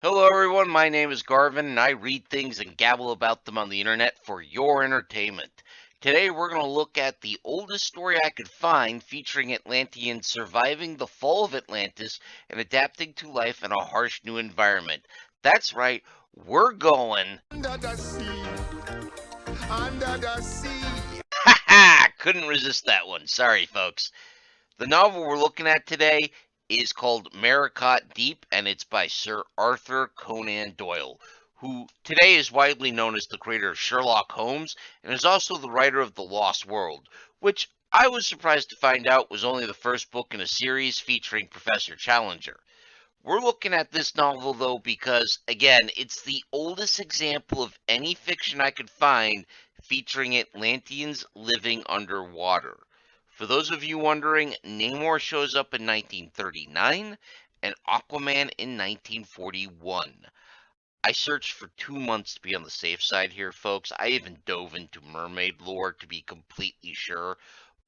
Hello everyone, my name is Garvin and I read things and gabble about them on the internet for your entertainment. Today we're going to look at the oldest story I could find featuring Atlanteans surviving the fall of Atlantis and adapting to life in a harsh new environment. That's right, we're going Under the sea, under the sea. Ha ha! Couldn't resist that one. Sorry folks. The novel we're looking at today is called Maracot Deep, and it's by Sir Arthur Conan Doyle, who today is widely known as the creator of Sherlock Holmes and is also the writer of The Lost World, which I was surprised to find out was only the first book in a series featuring Professor Challenger. We're looking at this novel, though, because, again, it's the oldest example of any fiction I could find featuring Atlanteans living underwater. For those of you wondering, Namor shows up in 1939 and Aquaman in 1941. I searched for 2 months to be on the safe side here, folks. I even dove into mermaid lore to be completely sure.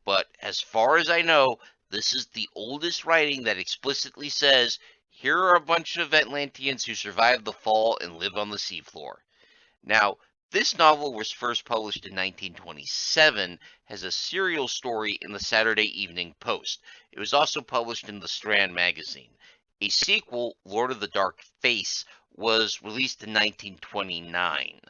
But as far as I know, this is the oldest writing that explicitly says here are a bunch of Atlanteans who survived the fall and live on the seafloor. Now, this novel was first published in 1927 as a serial story in the Saturday Evening Post. It was also published in the Strand magazine. A sequel, Lord of the Dark Face, was released in 1929.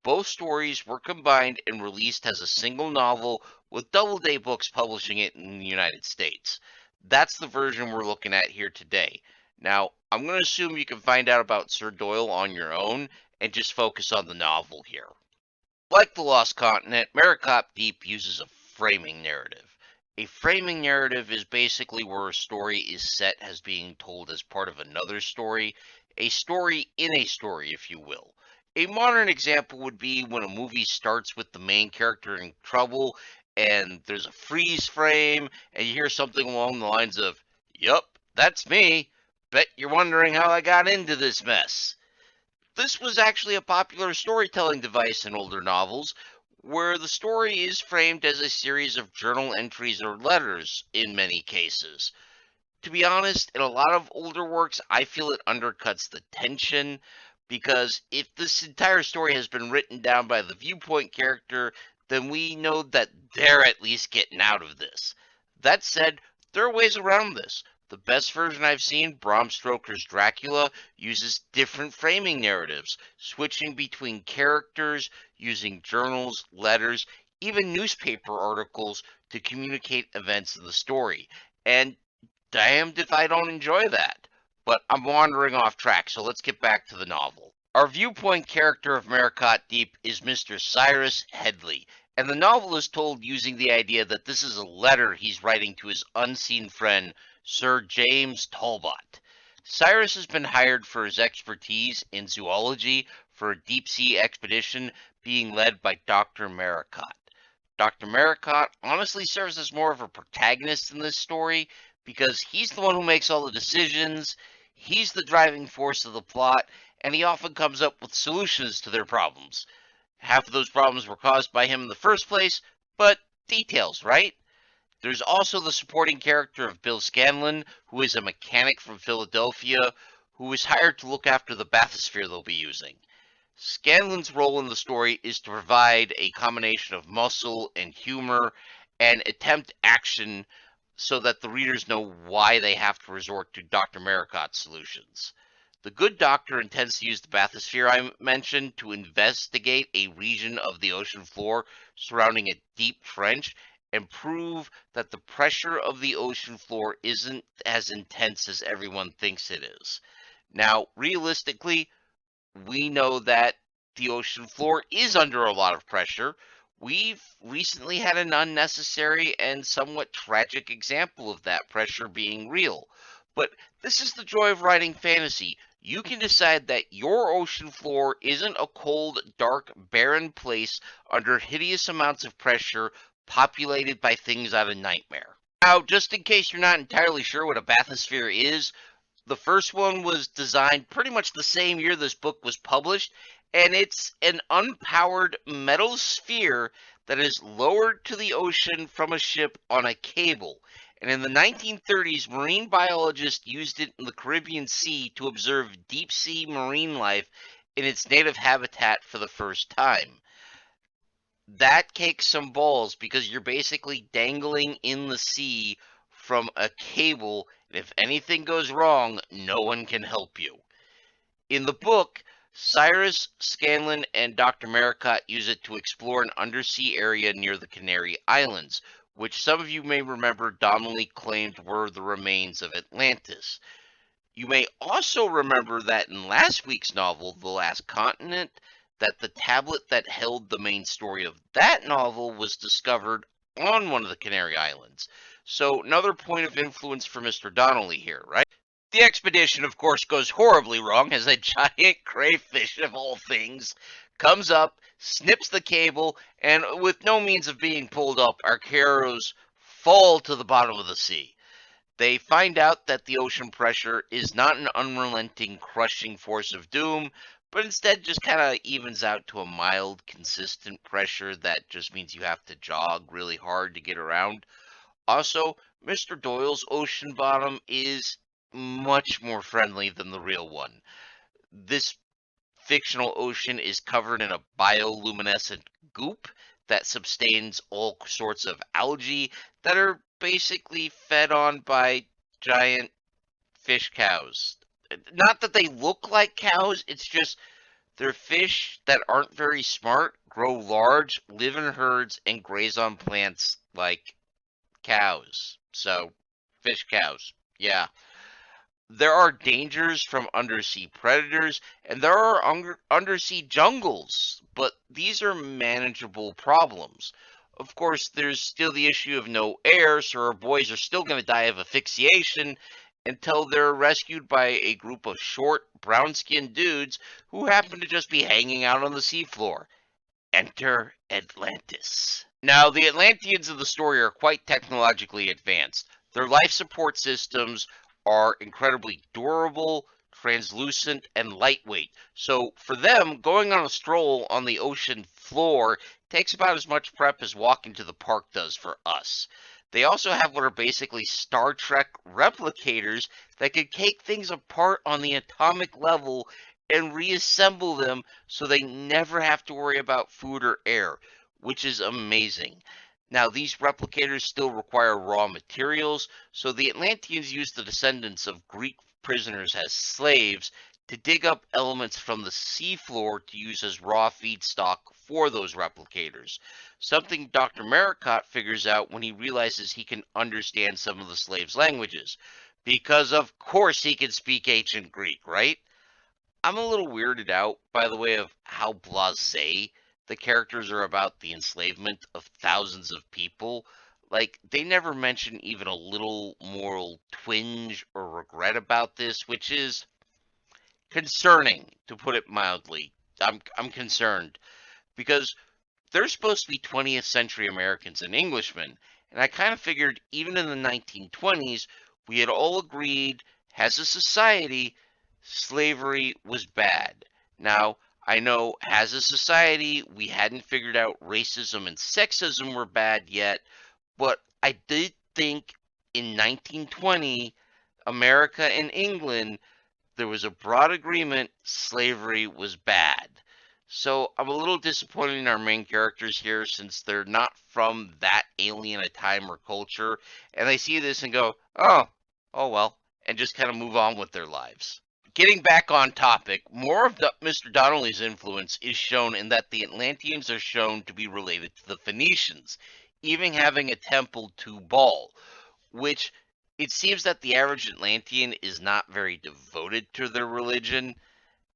Both stories were combined and released as a single novel, with Doubleday Books publishing it in the United States. That's the version we're looking at here today. Now, I'm going to assume you can find out about Sir Doyle on your own and just focus on the novel here. Like The Lost Continent, Maracot Deep uses a framing narrative. A framing narrative is basically where a story is set as being told as part of another story, a story in a story, if you will. A modern example would be when a movie starts with the main character in trouble and there's a freeze frame and you hear something along the lines of, "Yup, that's me. Bet you're wondering how I got into this mess." This was actually a popular storytelling device in older novels, where the story is framed as a series of journal entries or letters in many cases. To be honest, in a lot of older works, I feel it undercuts the tension because if this entire story has been written down by the viewpoint character, then we know that they're at least getting out of this. That said, there are ways around this. The best version I've seen, Bram Stoker's Dracula, uses different framing narratives, switching between characters, using journals, letters, even newspaper articles to communicate events in the story. And damned if I don't enjoy that. But I'm wandering off track, so let's get back to the novel. Our viewpoint character of Maracot Deep is Mr. Cyrus Headley, and the novel is told using the idea that this is a letter he's writing to his unseen friend, Sir James Talbot. Cyrus has been hired for his expertise in zoology for a deep sea expedition being led by Dr. Maracot. Dr. Maracot honestly serves as more of a protagonist in this story because he's the one who makes all the decisions, he's the driving force of the plot, and he often comes up with solutions to their problems. Half of those problems were caused by him in the first place, but details, right? There's also the supporting character of Bill Scanlon, who is a mechanic from Philadelphia, who is hired to look after the bathysphere they'll be using. Scanlon's role in the story is to provide a combination of muscle and humor and attempt action so that the readers know why they have to resort to Dr. Maracot's solutions. The good doctor intends to use the bathysphere I mentioned to investigate a region of the ocean floor surrounding a deep trench and prove that the pressure of the ocean floor isn't as intense as everyone thinks it is. Now, realistically, we know that the ocean floor is under a lot of pressure. We've recently had an unnecessary and somewhat tragic example of that pressure being real. But this is the joy of writing fantasy. You can decide that your ocean floor isn't a cold, dark, barren place under hideous amounts of pressure populated by things out of nightmare. Now, just in case you're not entirely sure what a bathysphere is, the first one was designed pretty much the same year this book was published, and it's an unpowered metal sphere that is lowered to the ocean from a ship on a cable. And in the 1930s, marine biologists used it in the Caribbean Sea to observe deep sea marine life in its native habitat for the first time. That kicks some balls because you're basically dangling in the sea from a cable, and if anything goes wrong, no one can help you. In the book, Cyrus Scanlon and Dr. Maracot use it to explore an undersea area near the Canary Islands, which some of you may remember Donnelly claimed were the remains of Atlantis. You may also remember that in last week's novel, The Last Continent, that the tablet that held the main story of that novel was discovered on one of the Canary Islands. So another point of influence for Mr. Donnelly here, right? The expedition, of course, goes horribly wrong as a giant crayfish, of all things, comes up, snips the cable, and with no means of being pulled up, our heroes fall to the bottom of the sea. They find out that the ocean pressure is not an unrelenting, crushing force of doom, but instead just kind of evens out to a mild, consistent pressure that just means you have to jog really hard to get around. Also, Mr. Doyle's ocean bottom is much more friendly than the real one. This fictional ocean is covered in a bioluminescent goop that sustains all sorts of algae that are basically fed on by giant fish cows. Not that they look like cows, it's just they're fish that aren't very smart, grow large, live in herds, and graze on plants like cows. So, fish cows. Yeah. There are dangers from undersea predators, and there are undersea jungles, but these are manageable problems. Of course, there's still the issue of no air, so our boys are still going to die of asphyxiation until they're rescued by a group of short, brown-skinned dudes who happen to just be hanging out on the seafloor. Enter Atlantis. Now, the Atlanteans of the story are quite technologically advanced. Their life support systems are incredibly durable, translucent, and lightweight. So for them, going on a stroll on the ocean floor takes about as much prep as walking to the park does for us. They also have what are basically Star Trek replicators that can take things apart on the atomic level and reassemble them so they never have to worry about food or air, which is amazing. Now, these replicators still require raw materials, so the Atlanteans used the descendants of Greek prisoners as slaves to dig up elements from the seafloor to use as raw feedstock for those replicators. Something Dr. Maracot figures out when he realizes he can understand some of the slaves' languages. Because of course he can speak ancient Greek, right? I'm a little weirded out, by the way, of how blasé the characters are about the enslavement of thousands of people. Like, they never mention even a little moral twinge or regret about this, which is concerning, to put it mildly. I'm concerned because they're supposed to be 20th century Americans and Englishmen, and I kind of figured even in the 1920s, we had all agreed as a society slavery was bad. Now, I know as a society we hadn't figured out racism and sexism were bad yet, but I did think in 1920, America and England, there was a broad agreement slavery was bad. So I'm a little disappointed in our main characters here since they're not from that alien a time or culture, and they see this and go, oh well, and just kind of move on with their lives. Getting back on topic, more of Mr. Donnelly's influence is shown in that the Atlanteans are shown to be related to the Phoenicians, even having a temple to Baal, which it seems that the average Atlantean is not very devoted to their religion.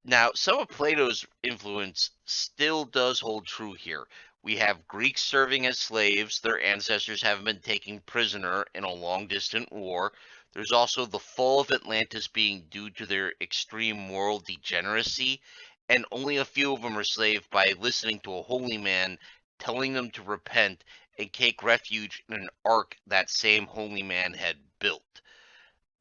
Now, some of Plato's influence still does hold true here. We have Greeks serving as slaves, their ancestors having been taken prisoner in a long distant war. There's also the fall of Atlantis being due to their extreme moral degeneracy, and only a few of them are saved by listening to a holy man telling them to repent and take refuge in an ark that same holy man had built.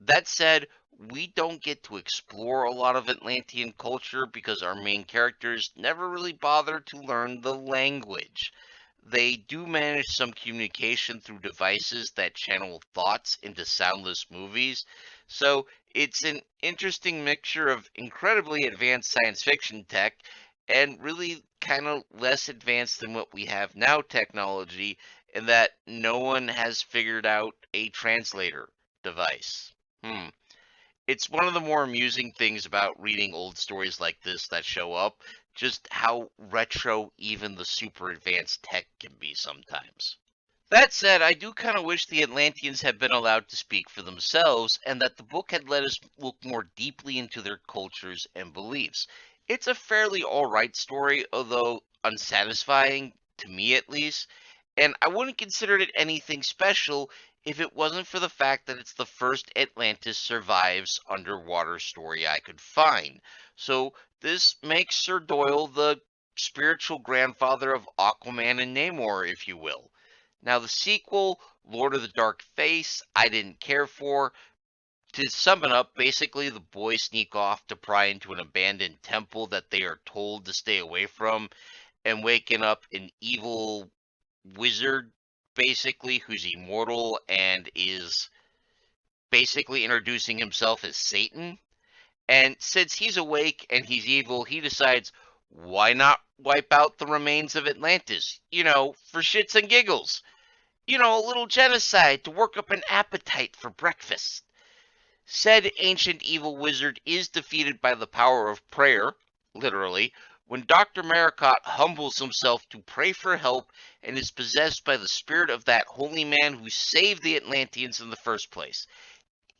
That said, we don't get to explore a lot of Atlantean culture because our main characters never really bother to learn the language. they do manage some communication through devices that channel thoughts into soundless movies. So it's an interesting mixture of incredibly advanced science fiction tech and really kind of less advanced than what we have now technology, in that no one has figured out a translator device. Hmm. It's one of the more amusing things about reading old stories like this that show up, just how retro even the super advanced tech can be sometimes. That said, I do kind of wish the Atlanteans had been allowed to speak for themselves and that the book had let us look more deeply into their cultures and beliefs. It's a fairly alright story, although unsatisfying, to me at least, and I wouldn't consider it anything special if it wasn't for the fact that it's the first Atlantis survives underwater story I could find. So this makes Sir Doyle the spiritual grandfather of Aquaman and Namor, if you will. Now, the sequel, Lord of the Dark Face, I didn't care for. To sum it up, basically, the boys sneak off to pry into an abandoned temple that they are told to stay away from, and waking up an evil wizard, basically, who's immortal and is basically introducing himself as Satan. And since he's awake and he's evil, he decides, why not wipe out the remains of Atlantis? For shits and giggles. A little genocide to work up an appetite for breakfast. Said ancient evil wizard is defeated by the power of prayer, literally, when Dr. Maracot humbles himself to pray for help and is possessed by the spirit of that holy man who saved the Atlanteans in the first place.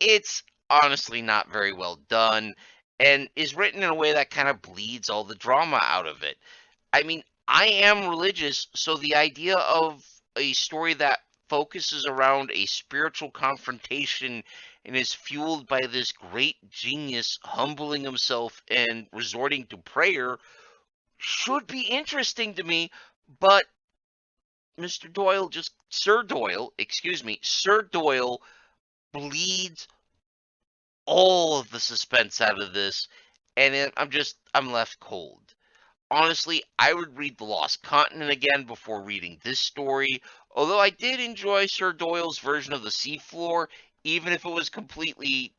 It's honestly not very well done and is written in a way that kind of bleeds all the drama out of it. I mean, I am religious, so the idea of a story that focuses around a spiritual confrontation and is fueled by this great genius humbling himself and resorting to prayer should be interesting to me, but Sir Doyle bleeds all of the suspense out of this, and I'm left cold. Honestly, I would read The Lost Continent again before reading this story, although I did enjoy Sir Doyle's version of the seafloor, even if it was completely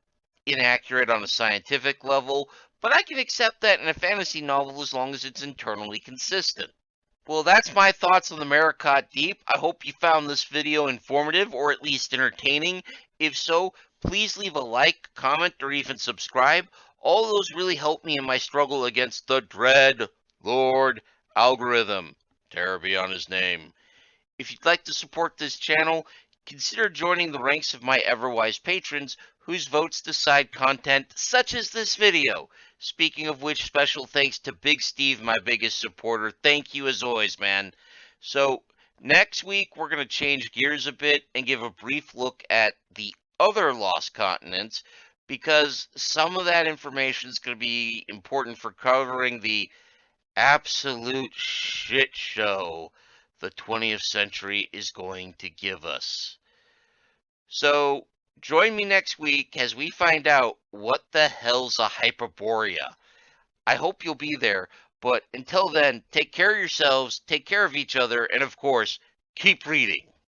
inaccurate on a scientific level, but I can accept that in a fantasy novel as long as it's internally consistent. Well, that's my thoughts on the Maracot Deep. I hope you found this video informative or at least entertaining. If so, please leave a like, comment, or even subscribe. All those really help me in my struggle against the dread Lord algorithm. Terror be on his name. If you'd like to support this channel, consider joining the ranks of my ever-wise patrons whose votes decide content such as this video. Speaking of which, special thanks to Big Steve, my biggest supporter. Thank you as always, man. So, next week we're going to change gears a bit and give a brief look at the other lost continents, because some of that information is going to be important for covering the absolute shit show the 20th century is going to give us. So, join me next week as we find out what the hell's a Hyperborea. I hope you'll be there, but until then, take care of yourselves, take care of each other, and of course, keep reading.